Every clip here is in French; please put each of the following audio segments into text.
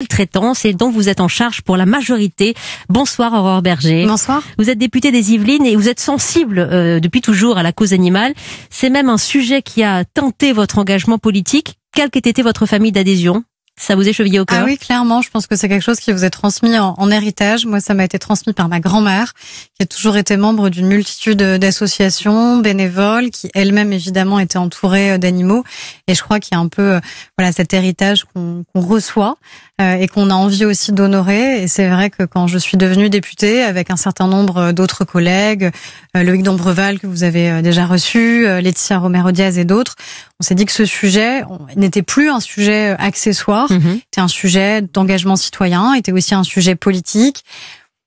Maltraitance et dont vous êtes en charge pour la majorité. Bonsoir Aurore Berger. Bonsoir. Vous êtes députée des Yvelines et vous êtes sensible depuis toujours à la cause animale. C'est même un sujet qui a teinté votre engagement politique. Quelle qu'ait été votre famille d'adhésion ? Ça vous est chevillé au cœur? Ah oui, clairement, je pense que c'est quelque chose qui vous est transmis en héritage. Moi, ça m'a été transmis par ma grand-mère, qui a toujours été membre d'une multitude d'associations bénévoles, qui elle-même, évidemment, était entourée d'animaux. Et je crois qu'il y a un peu cet héritage qu'on reçoit et qu'on a envie aussi d'honorer. Et c'est vrai que quand je suis devenue députée, avec un certain nombre d'autres collègues, Loïc Dombreval, que vous avez déjà reçu, Laetitia Romero-Diaz et d'autres, on s'est dit que ce sujet n'était plus un sujet accessoire, c'était un sujet d'engagement citoyen, était aussi un sujet politique.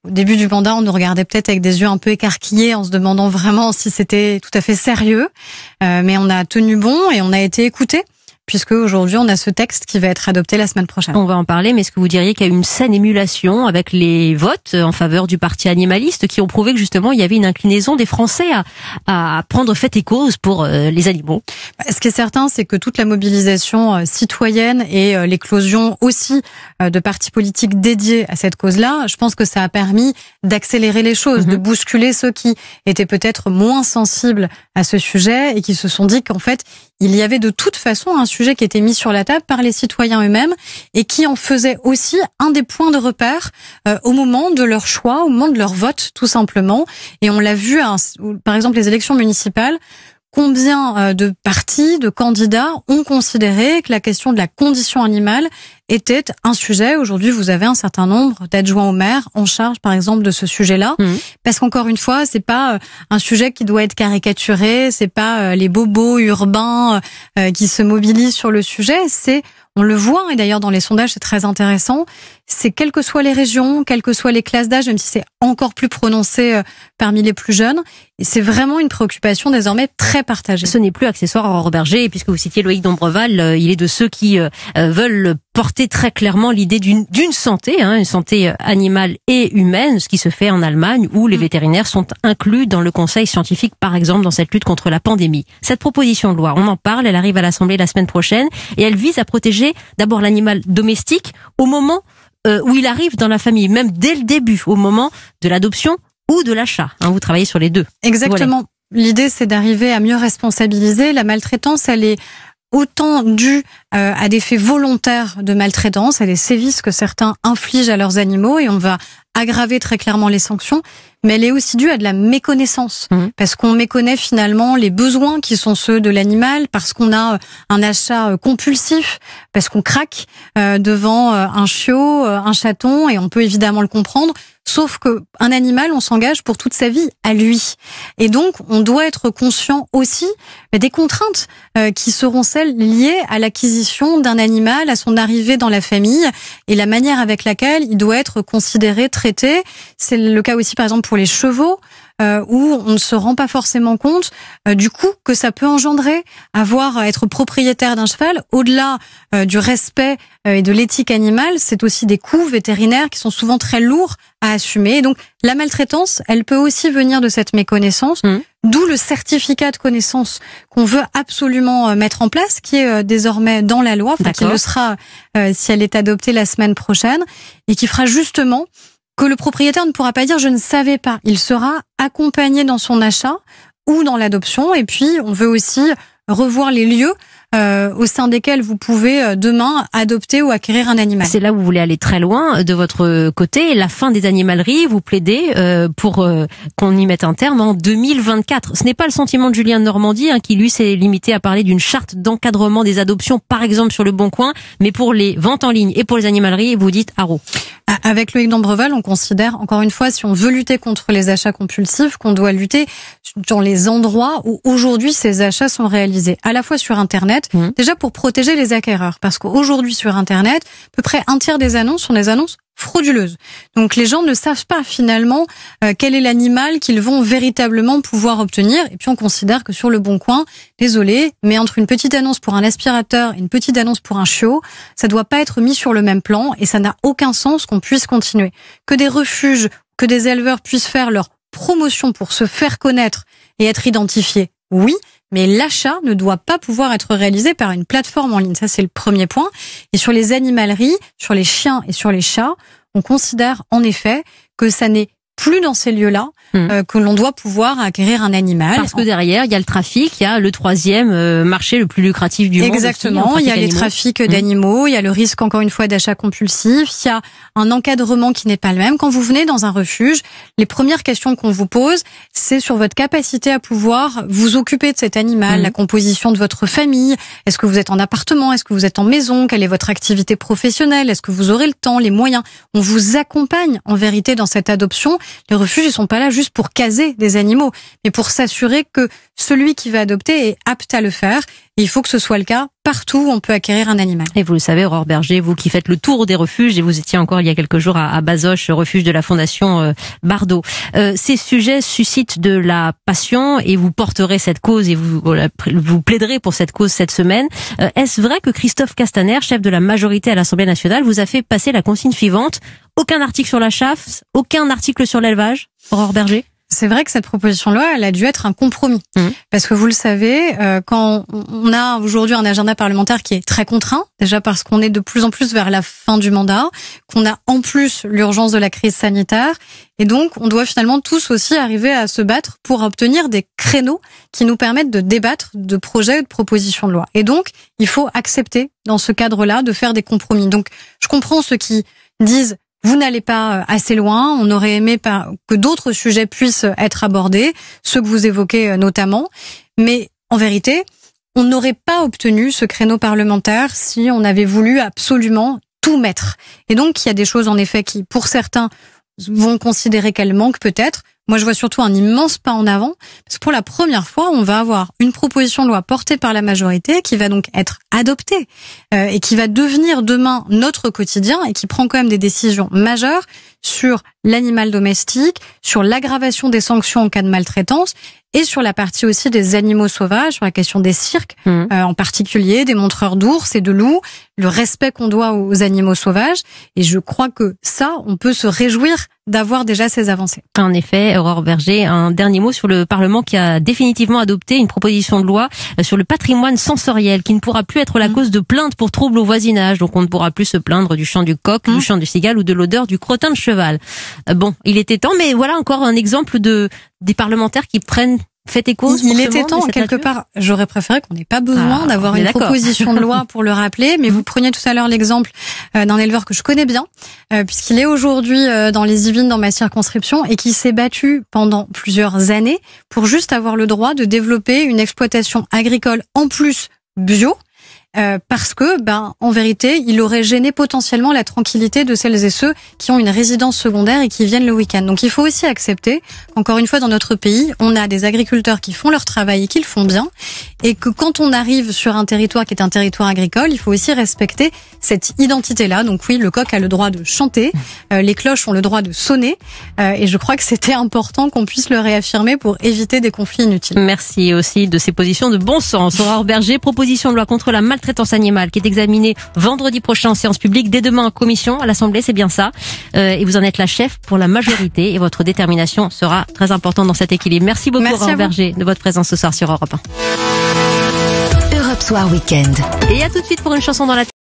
Au début du mandat, on nous regardait peut-être avec des yeux un peu écarquillés en se demandant vraiment si c'était tout à fait sérieux. Mais on a tenu bon et on a été écoutés, puisque aujourd'hui on a ce texte qui va être adopté la semaine prochaine. On va en parler, mais est-ce que vous diriez qu'il y a eu une saine émulation avec les votes en faveur du parti animaliste qui ont prouvé que justement il y avait une inclinaison des Français à prendre fait et cause pour les animaux? Ce qui est certain, c'est que toute la mobilisation citoyenne et l'éclosion aussi de partis politiques dédiés à cette cause-là, je pense que ça a permis d'accélérer les choses, de bousculer ceux qui étaient peut-être moins sensibles à ce sujet et qui se sont dit qu'en fait, il y avait de toute façon un sujet qui était mis sur la table par les citoyens eux-mêmes et qui en faisait aussi un des points de repère au moment de leur choix, au moment de leur vote, tout simplement. Et on l'a vu, par exemple, les élections municipales, combien de partis, de candidats ont considéré que la question de la condition animale était un sujet. Aujourd'hui, vous avez un certain nombre d'adjoints au maire en charge, par exemple, de ce sujet-là. Parce qu'encore une fois, c'est pas un sujet qui doit être caricaturé, c'est pas les bobos urbains qui se mobilisent sur le sujet, on le voit, et d'ailleurs dans les sondages c'est très intéressant, c'est quelles que soient les régions, quelles que soient les classes d'âge, même si c'est encore plus prononcé parmi les plus jeunes, et c'est vraiment une préoccupation désormais très partagée. Ce n'est plus accessoire à Aurore Berger, puisque vous citiez Loïc Dombreval, il est de ceux qui veulent porter très clairement l'idée d'une santé, une santé animale et humaine, ce qui se fait en Allemagne, où les vétérinaires sont inclus dans le conseil scientifique, par exemple, dans cette lutte contre la pandémie. Cette proposition de loi, on en parle, elle arrive à l'Assemblée la semaine prochaine, et elle vise à protéger d'abord l'animal domestique au moment où il arrive dans la famille, même dès le début, au moment de l'adoption ou de l'achat. Vous travaillez sur les deux. Exactement. Voilà. L'idée, c'est d'arriver à mieux responsabiliser. La maltraitance, elle est autant due à des faits volontaires de maltraitance, à des sévices que certains infligent à leurs animaux, et on va aggraver très clairement les sanctions, mais elle est aussi due à de la méconnaissance, parce qu'on méconnaît finalement les besoins qui sont ceux de l'animal, parce qu'on a un achat compulsif, parce qu'on craque devant un chiot, un chaton, et on peut évidemment le comprendre, sauf que un animal, on s'engage pour toute sa vie à lui. Et donc, on doit être conscient aussi des contraintes qui seront celles liées à l'acquisition d'un animal, à son arrivée dans la famille, et la manière avec laquelle il doit être considéré, traité. C'est le cas aussi, par exemple, pour les chevaux, où on ne se rend pas forcément compte du coût que ça peut engendrer, être propriétaire d'un cheval. Au-delà du respect et de l'éthique animale, c'est aussi des coûts vétérinaires qui sont souvent très lourds à assumer. Et donc, la maltraitance, elle peut aussi venir de cette méconnaissance, d'où le certificat de connaissance qu'on veut absolument mettre en place, qui est désormais dans la loi, qui le sera si elle est adoptée la semaine prochaine, et qui fera justement que le propriétaire ne pourra pas dire « je ne savais pas ». Il sera accompagné dans son achat ou dans l'adoption. Et puis, on veut aussi revoir les lieux au sein desquels vous pouvez demain adopter ou acquérir un animal. C'est là où vous voulez aller très loin de votre côté. La fin des animaleries, vous plaidez pour qu'on y mette un terme en 2024. Ce n'est pas le sentiment de Julien de Normandie qui lui s'est limité à parler d'une charte d'encadrement des adoptions, par exemple sur le Bon Coin, mais pour les ventes en ligne et pour les animaleries, vous dites haro. Avec Loïc Dombreval, on considère, encore une fois, si on veut lutter contre les achats compulsifs, qu'on doit lutter dans les endroits où aujourd'hui ces achats sont réalisés, à la fois sur Internet, déjà pour protéger les acquéreurs, parce qu'aujourd'hui sur Internet, à peu près un tiers des annonces sont des annonces frauduleuses. Donc les gens ne savent pas finalement quel est l'animal qu'ils vont véritablement pouvoir obtenir. Et puis on considère que sur le Bon Coin, désolé, mais entre une petite annonce pour un aspirateur et une petite annonce pour un chiot, ça doit pas être mis sur le même plan et ça n'a aucun sens qu'on puisse continuer. Que des refuges, que des éleveurs puissent faire leur promotion pour se faire connaître et être identifiés, oui, mais l'achat ne doit pas pouvoir être réalisé par une plateforme en ligne. Ça, c'est le premier point. Et sur les animaleries, sur les chiens et sur les chats, on considère en effet que ça n'est plus dans ces lieux-là que l'on doit pouvoir acquérir un animal. Parce que derrière, il y a le trafic, il y a le troisième marché le plus lucratif du monde. Exactement, il y a les trafics d'animaux, il y a le risque encore une fois d'achat compulsif, il y a un encadrement qui n'est pas le même. Quand vous venez dans un refuge, les premières questions qu'on vous pose, c'est sur votre capacité à pouvoir vous occuper de cet animal, la composition de votre famille. Est-ce que vous êtes en appartement? Est-ce que vous êtes en maison? Quelle est votre activité professionnelle? Est-ce que vous aurez le temps, les moyens? On vous accompagne en vérité dans cette adoption. Les refuges, ils sont pas là juste pour caser des animaux, mais pour s'assurer que celui qui va adopter est apte à le faire. Et il faut que ce soit le cas partout où on peut acquérir un animal. Et vous le savez, Aurore Berger, vous qui faites le tour des refuges, et vous étiez encore il y a quelques jours à Bazoches, refuge de la Fondation Bardot. Ces sujets suscitent de la passion et vous porterez cette cause et vous plaiderez pour cette cause cette semaine. Est-ce vrai que Christophe Castaner, chef de la majorité à l'Assemblée nationale, vous a fait passer la consigne suivante: aucun article sur la chasse, aucun article sur l'élevage? Aurore Berger? C'est vrai que cette proposition de loi, elle a dû être un compromis. Parce que vous le savez, quand on a aujourd'hui un agenda parlementaire qui est très contraint, déjà parce qu'on est de plus en plus vers la fin du mandat, qu'on a en plus l'urgence de la crise sanitaire, et donc on doit finalement tous aussi arriver à se battre pour obtenir des créneaux qui nous permettent de débattre de projets ou de propositions de loi. Et donc, il faut accepter, dans ce cadre-là, de faire des compromis. Donc, je comprends ceux qui disent: vous n'allez pas assez loin, on aurait aimé que d'autres sujets puissent être abordés, ceux que vous évoquez notamment. Mais en vérité, on n'aurait pas obtenu ce créneau parlementaire si on avait voulu absolument tout mettre. Et donc, il y a des choses en effet qui, pour certains, vont considérer qu'elles manquent peut-être. Moi, je vois surtout un immense pas en avant, parce que pour la première fois, on va avoir une proposition de loi portée par la majorité qui va donc être adoptée et qui va devenir demain notre quotidien et qui prend quand même des décisions majeures sur l'animal domestique, sur l'aggravation des sanctions en cas de maltraitance et sur la partie aussi des animaux sauvages, sur la question des cirques, en particulier des montreurs d'ours et de loups, le respect qu'on doit aux animaux sauvages. Et je crois que ça, on peut se réjouir d'avoir déjà ces avancées. En effet, Aurore Berger, un dernier mot sur le Parlement qui a définitivement adopté une proposition de loi sur le patrimoine sensoriel qui ne pourra plus être la cause de plaintes pour troubles au voisinage. Donc on ne pourra plus se plaindre du chant du coq, du chant du cigale ou de l'odeur du crottin de cheval. Bon, il était temps, mais voilà encore un exemple des parlementaires qui fait écho. Il était temps, quelque part. J'aurais préféré qu'on n'ait pas besoin d'avoir une proposition de loi pour le rappeler, mais vous preniez tout à l'heure l'exemple d'un éleveur que je connais bien, puisqu'il est aujourd'hui dans les Yvelines, dans ma circonscription, et qui s'est battu pendant plusieurs années pour juste avoir le droit de développer une exploitation agricole en plus bio. Parce que, en vérité, il aurait gêné potentiellement la tranquillité de celles et ceux qui ont une résidence secondaire et qui viennent le week-end. Donc il faut aussi accepter, encore une fois, dans notre pays, on a des agriculteurs qui font leur travail et qui le font bien, et que quand on arrive sur un territoire qui est un territoire agricole, il faut aussi respecter cette identité-là. Donc oui, le coq a le droit de chanter, les cloches ont le droit de sonner, et je crois que c'était important qu'on puisse le réaffirmer pour éviter des conflits inutiles. Merci aussi de ces positions de bon sens. Aurore Berger, proposition de loi contre la maltraitance animale qui est examinée vendredi prochain en séance publique, dès demain en commission à l'Assemblée, c'est bien ça. Et vous en êtes la chef pour la majorité et votre détermination sera très importante dans cet équilibre. Merci beaucoup Aurore Berger de votre présence ce soir sur Europe 1. Europe Soir Weekend. Et à tout de suite pour une chanson dans la